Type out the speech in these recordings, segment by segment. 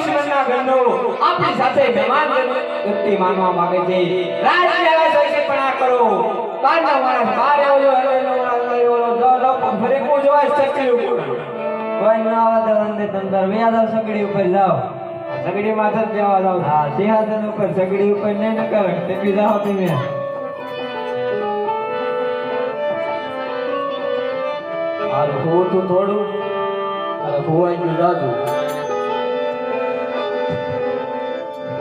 ઈશ્વરના ઘરનો આપણી સાથે મહેમાન વ્યક્તિ માનવા માંગે છે રાજ્ય સૈસે પણ આ કરો કારના માણસ બહાર આવજો હલેનો માણસ જો ફરી કો જોવા સકડી ઉપર કોઈ ના આવે તો અંદર તંતર વ્યાદા સગડી ઉપર જાઓ સગડી માથે જ જવા જાવ હા સિંહાસન ઉપર સગડી ઉપર ને ન કર તે બીજા હો તમે હાલ હો તો થોડું અરે હોવાઈ ગયું જાજુ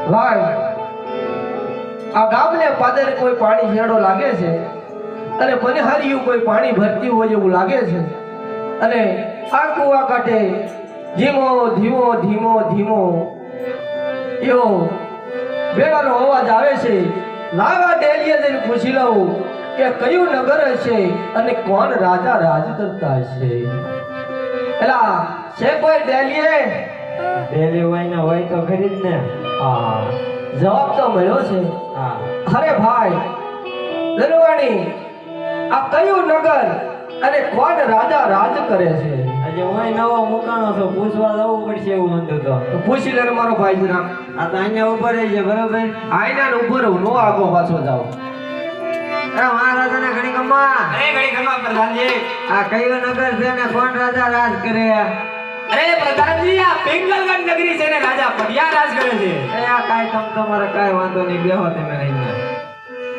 ભાઈ આ ગામને પાદર કોઈ પાણી હેડો લાગે છે અને પનિહારીયું કોઈ પાણી ભરતી હોય એવું લાગે છે અને આ કુવા કાંઠે ધીમો ધીમો ધીમો ધીમો એવો બેડાનો અવાજ આવે છે લાવા ડેલીએ જઈને પૂછી લઉં કે કયું નગર હશે અને કોણ રાજા રાજ કરતા હશે એલા છે કોઈ ડેલીએ ડેલી હોય ને હોય તો ખરી જ ને હા જવાબ તો મળ્યો છે હા અરે ભાઈ દરવાણી આ કયું નગર અને કોણ રાજા રાજ કરે છે આજે હું નવો મુકાણો છો પૂછવા જવું પડશે એવું મનતું તો પૂછી લે મારો ભાઈ જરા આ તો અહીંયા ઉપર છે બરોબર આઈના ને ઉભો રહું નો આગો પાછો જાવ મહારાજાને ઘણી ગમા અરે ઘડી ઘરમાં પ્રધાનજી આ કયું નગર છે ને કોણ રાજા રાજ કરે અરે પ્રધાનજી આ પિંગલગઢ નગરી છે ને રાજા પડિયા રાજ કરે છે એ આ કાઈ તમારે કાઈ વાંધો નહીં બેહો તમે અહીંયા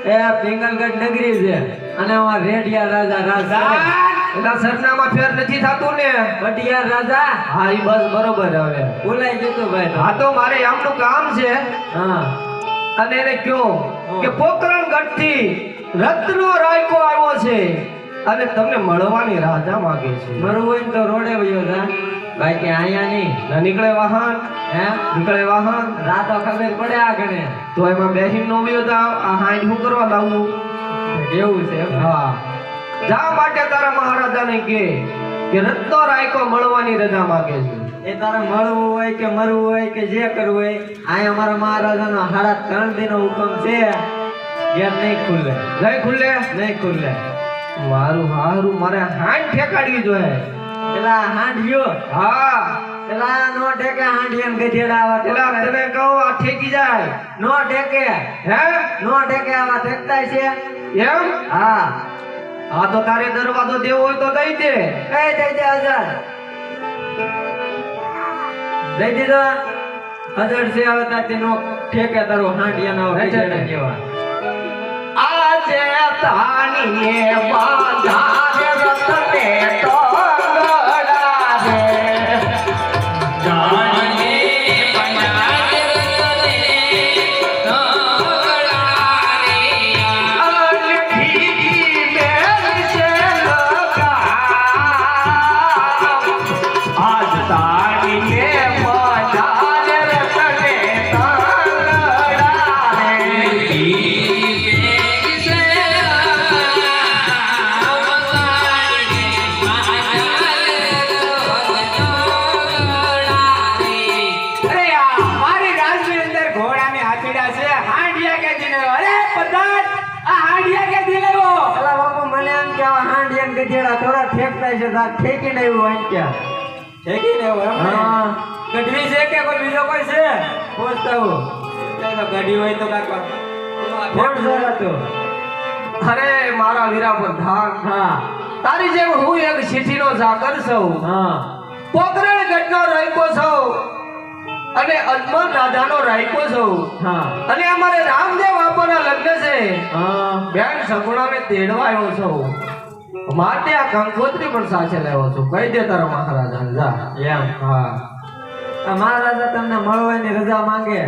એ આ પિંગલગઢ નગરી છે અને અમાર રેડિયા રાજા રાજ કરે એના સરનામા ફેર નથી થાતું ને પટિયા રાજા હા ઈ બસ બરોબર હવે બોલાઈ જતો ભાઈ તો. આ તો મારે આમનું કામ છે હા અને એને કયો કે પોકરણગઢ થી રત્નો રાયકો આવ્યો છે અને તમને મળવાની રાજા માંગે છે મરવું હોય ને તો રોડે વયો જા બાકી અહીંયા નહીં ના નીકળે વાહન હે નીકળે વાહન રાતો ખબર પડે આગળ તો એમાં બેહીને નો વયો જાવ આ હાઈન હું કરવા લાવું એવું છે એમ? હા જા માટે તારા મહારાજાને કે રત્નો રાયકો મળવાની રજા માંગે છે એ તારે મળવું હોય કે મરવું હોય કે જે કરવું હોય અહીંયા અમારા મહારાજાનો 3.5 દિનનો હુકમ છે ઘેર નહીં ખુલે જય ખુલ્લે નહીં ખુલે મારું હારું મારે હાઈન ઠેકાડવી જોઈએ પેલા હાંડિયો હા પેલા નો ટેકે હાંડિયન ગધેડા આવા પેલા ટેકે તને કહું આ ઠેકી જાય નો ટેકે હે નો ટેકે આવા ટેકતા છે એમ હા હા તો તારે દરવાજો દેવો હોય તો દઈ દે કઈ દઈ દે 1000 દઈ દીધો 1000 છે હવે તાતી નો ઠેકે તારો હાંડિયા ના ગધેડા જેવા આજે તાણીએ બાંધારે રતને તોગડા રે જાણે પનારે રતને તોગડા રે અને ભીગી મેલ છે લગા આજ તાણીએ બાંધારે રતને તોગડા રે પેલા બાપુ મને એમ કે આવા હાંડિયન ગધેડા થોડા ઠેકતા છે તાર ઠેકીને આવ્યું હોય ક્યાં ઠેકીને એવું એમ ને? હા ગઢવી છે કે કોઈ બીજો કોઈ છે પૂછતા હું તો ગઢી હોય તો કાક કોણ જોયા તો અરે મારા વીરા પ્રધાન હા તારી જેમ હું એક શીઠીનો ઝાકર છું હા પોકરણગઢનો રાયકો છું અને અજમલ રાજાનો રાયકો છું હા અને અમારે રામદેવ બાપાના લગ્ન છે હા બેન સગુણાને તેડવા આવ્યો છું માટે આ કંકોત્રી પણ સાચે લાવ્યો છું કહી દે તારા મહારાજાને જા એમ હા આ મહારાજા તમને મળવાની રજા માંગે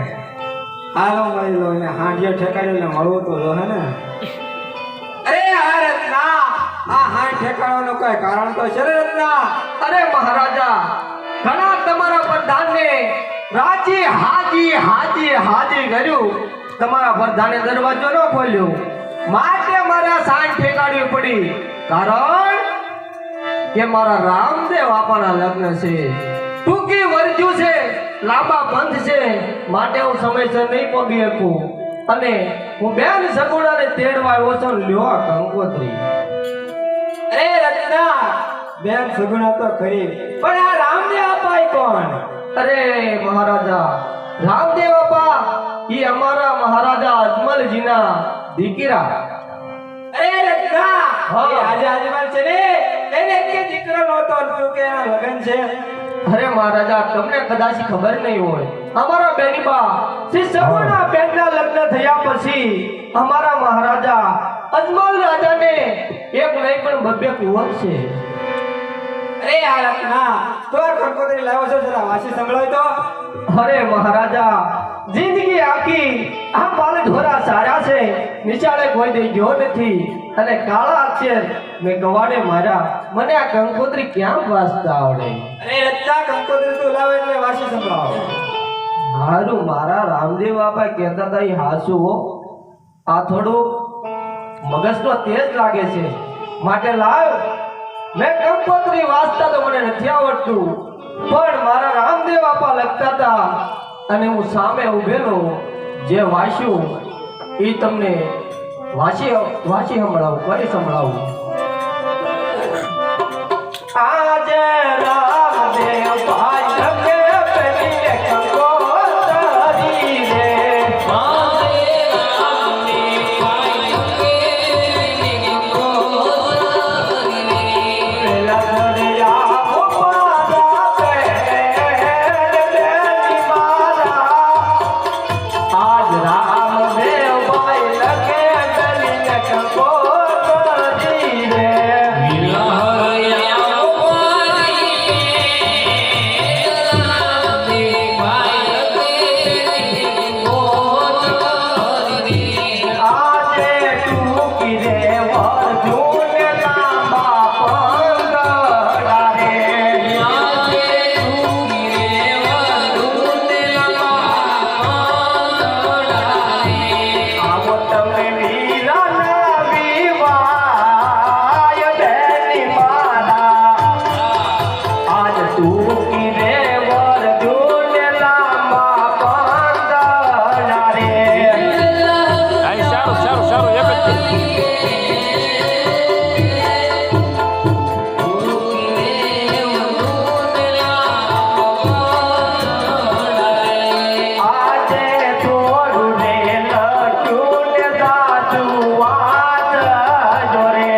હાલો મળી લો એને હાંડિયો ઠેકાડ્યો ને મળવું તો જો હે ને અરે આ રત્ના આ હાંડ ઠેકાડવાનું કઈ કારણ તો છે રે રત્ના અરે મહારાજા ઘણા તમારા પ્રધાનને રાજી હાજી હાજી હાજી કર્યું તમારા પ્રધાને દરવાજો ન ખોલ્યો માટે મારા સાંજ ઠેકાડવી પડી કારણ કે મારા રામદેવ બાપાના લગ્ન છે ટૂંકી વર્જ્યું છે લાંબા બંધ છે માટે હું સમયસર નહીં પગી શકું અને હું બેન સગુણાને તેડવા આવ્યો છું લ્યો આ કંકોત્રી અરે રત્ના બેન સગુણા તો ખરી પણ આ રામદેવ આપા હોય કોણ? અરે મહારાજા રામદેવ બાપા ઈ અમારા મહારાજા અજમલજીના દીકરા. અરે રત્ના, હા. એ આજે અજમલ છે ને, એને કે દીકરો નહોતો અને તું કે એના લગ્ન છે. અરે મહારાજા તમને કદાચ ખબર નહીં હોય, અમારા બેનીબા શ્રી સગુણા બેનના લગ્ન થયા પછી અમારા મહારાજા અજમલ રાજાને એક નહીં પણ બબ્બે કુંવર છે. અરે આ રત્ના, તો આ કંકોત્રી લાવ્યો છો, જરા વાસી સંભળાય તો. અરે મહારાજા જિંદગી આખી આ પાલ ઢોરા સારા છે, નિશાળે કોઈ દઈ ગયો નથી અને કાળા અક્ષર મેં ગવાડે માર્યા. મને આ કંકોત્રી ક્યાં વાંચતા આવડે? અરે રત્ના, કંકોત્રી તું લાવે એટલે વાસી સંભળાવો. હારું મારા રામદેવ બાપા કહેતા હતા એ હાસુ હો. આ થોડું મગજનો તેજ લાગે છે માટે લાવ. મેં કંકોત્રી વાંચતા તો મને નથી આવડતું, પણ મારા રામદેવ બાપા લખતા હતા અને હું સામે ઊભેલો જે વાંચ્યું એ તમને વાંચી સંભળાવું, કરી સંભળાવું. આજે રામદેવ ભાઈ લખે પેલી કંકોત્રી રે. પેલા દરિયા ઉપાડા પહેર બેની મારા. આજ રામદેવ ભાઈ લખે પેલી કંકોત્રી રે. આજે ટૂંકી રે વર્જુન લાંબા પંગડા રે. આવો તમે વીરાના વિવાય બેની મારા. આજ ટૂંકી રે વર્જુન લાંબા પંગડા રે. સારું એક જ આજે થોડું રે લખ્યું ને દાદુ વાંચજો રે.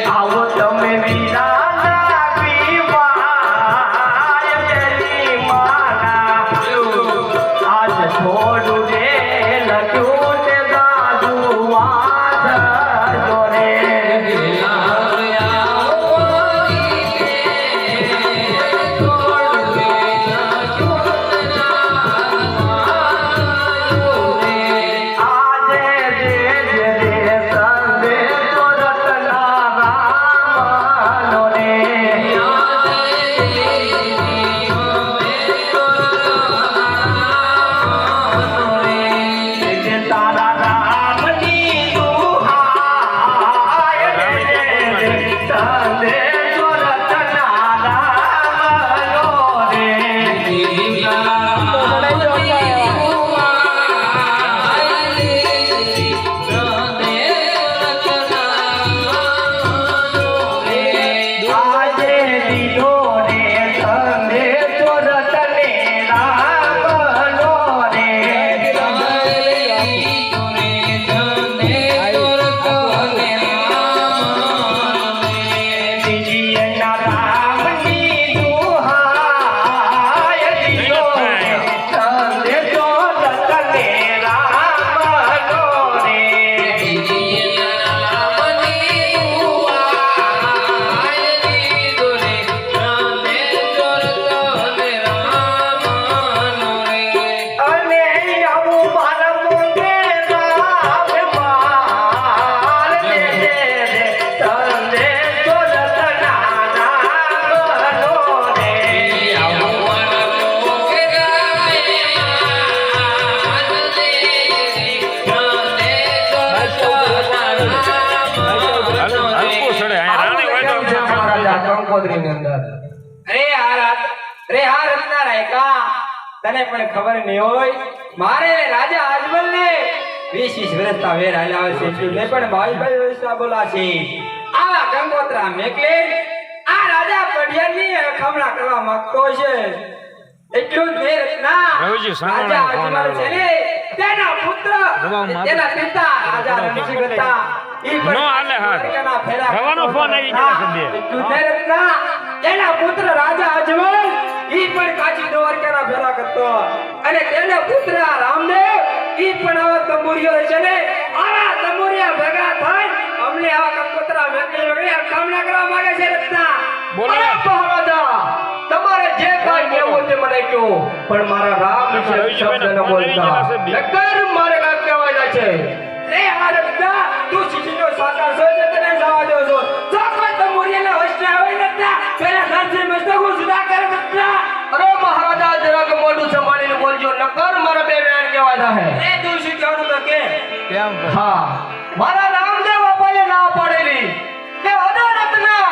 આવો તમે વીરાના વિવાય બેની મારા. આજ થોડું રે લખ્યું ને દાદુ વાંચજો રે. આજે જે રે સંદેશો રત્ના રામનો રે. કે તારા રામની દુહાય રે. સંદેશો રત્ના રામનો રે. આજે દીધો રે સંદેશો રતને રામનો રે. બીજી એના રામની દુહાય દીધો રે સંદેશો રતને રામનો રે. અને આવું મારા મોંઘે રામ માર દે રે. સંદેશો રતના રામનો રે. હલકું સડે રાણી વાટો કેમ છે મહારાજા કંકોત્રીની અંદર? અરે આ રત્ના રાયકા, તને તને પણ ખબર નહીં હોય મારે રાજા અજમલને 20 વર્ષના વેર હાલ્યા હોય છે એટલું નહીં પણ 22 વર્ષના બોલાશે આવા ગંગોત્રા મેકલે આ રાજા પઢિયારની ખમણા કરવા માંગતો છે એટલું જ નહીં રત્ના રવિજી, સાંભળો, રાજા અજમલ છે ને તેના પુત્ર તેના પિતા રાજા રણસિંહ હતા ઈ પણ નો હાલે હાથ. દ્વારકાના ફેરા રવાનો ફોન આવી ગયો છે બે. એટલું જ નહીં રત્ના તેના પુત્ર રાજા અજમલ ઈ પણ કાચી દ્વારકાના ફેરા કરતો અને તેના પુત્ર રામદેવ ઈ પણ આવા તંબુરીઓ છે ને આવા તંબુરિયા ભેગા થાય અમને આવા કંકોત્રા વેકલી વગેરે કામના કરવા માંગે છે રત્ના બોલો. અરે મહારાજા તમારે જે કાંઈ કહેવું તે મને કહો પણ મારા રામ વિશે શબ્દ ન બોલતા નકર મારે કાંઈ કહેવાય છે રે આ રત્ના તું શિશીનો સાકાર છો એટલે તને જવા દો છો જો કોઈ તંબુરિયાના વસ્ત્ર આવે રત્ના પેલા ઘરથી મસ્તક સુધા કર રત્ના અરે મહારાજા જરાક મોઢું સંભાળીને બોલજો નકર મારા બે વેણ કહેવાય છે રે તું શું કહેવાનું તો કે હા મારા રામદેવ બાપાએ ના પાડેલી કે અદા રત્ના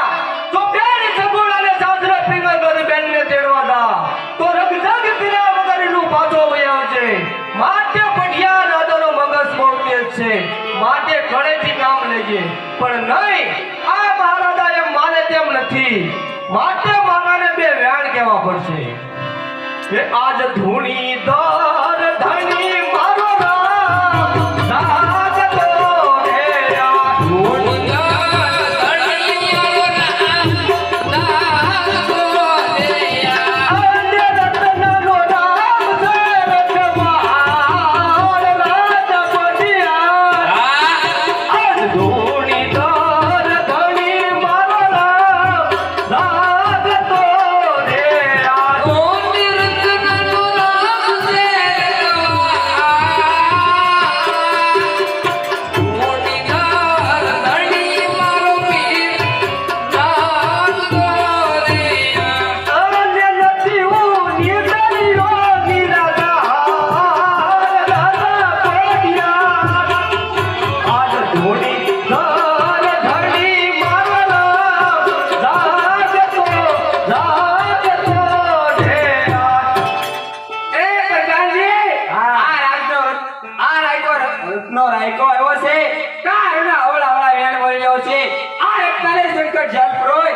તો બેન સગુણ અને સાસરા પિંગલ કરી બેનને તેડવા દા તો રગજગ પીરા વગરનું પાછો વહી આવશે માટે પઢિયા નાદોનો મગજ બહુ તેજ છે માટે ઘણેથી કામ લેજે પણ નહીં આ મહારાજા એમ માને તેમ નથી માટે મારાને બે વેણ કહેવા પડશે કે આજ ધૂણી દર ધણી મારો રામ સાગતો રે આ ધૂણી આંધે રત્નનો રામ છે રખમાળ રાજપટિયા આજ ધૂણી દર ધણી મારો રામ સાગતો રે આ અન્ય નથી હું નિર્દયો નિરાધાર રાજા પડિયા આજ ધૂણી દર ધણી મારો રામ જાગતો રે એ પ્રધાનજી હા. આ રાજનો રત્નો રાયકો આવ્યો છે કા એના ઓળા વેણ બોલ્યો છે આ રત્નાલે સંકટ જાત પ્રોય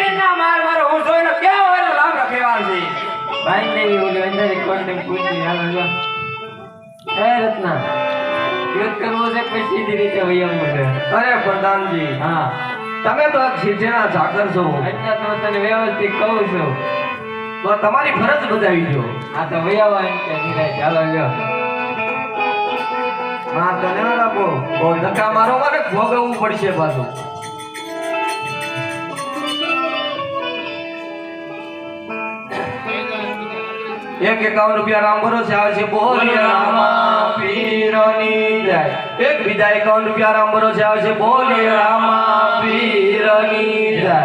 એના માર મારો હું જોઈને કેવો એનો નામ રખેવાળ છે ભાઈ દેવી ઓલી અંદર કોઈને પૂછી હાલો જો એ રત્ના યુદ્ધ કરવો છે કે સીધી રીતે વૈયામું છે અરે પ્રધાનજી હા તમે તો એક સિદ્ધેના ઝાકર છો એટલે તો તને વ્યવસ્થિત કહું છું તો તમારી ફરજ બજાવી દો આ તો વૈયાવા એમ કે નિરાય ચાલો લ્યો હા તને લાગો બહુ ધક્કા મારો મારે ભોગવવું પડશે પાછું એક 51 રૂપિયા રામ ભરોસે આવે છે બોલીએ રામા પીરની જય એક બીજા 51 રૂપિયા રામ ભરોસે આવે છે બોલીએ રામા પીરની જય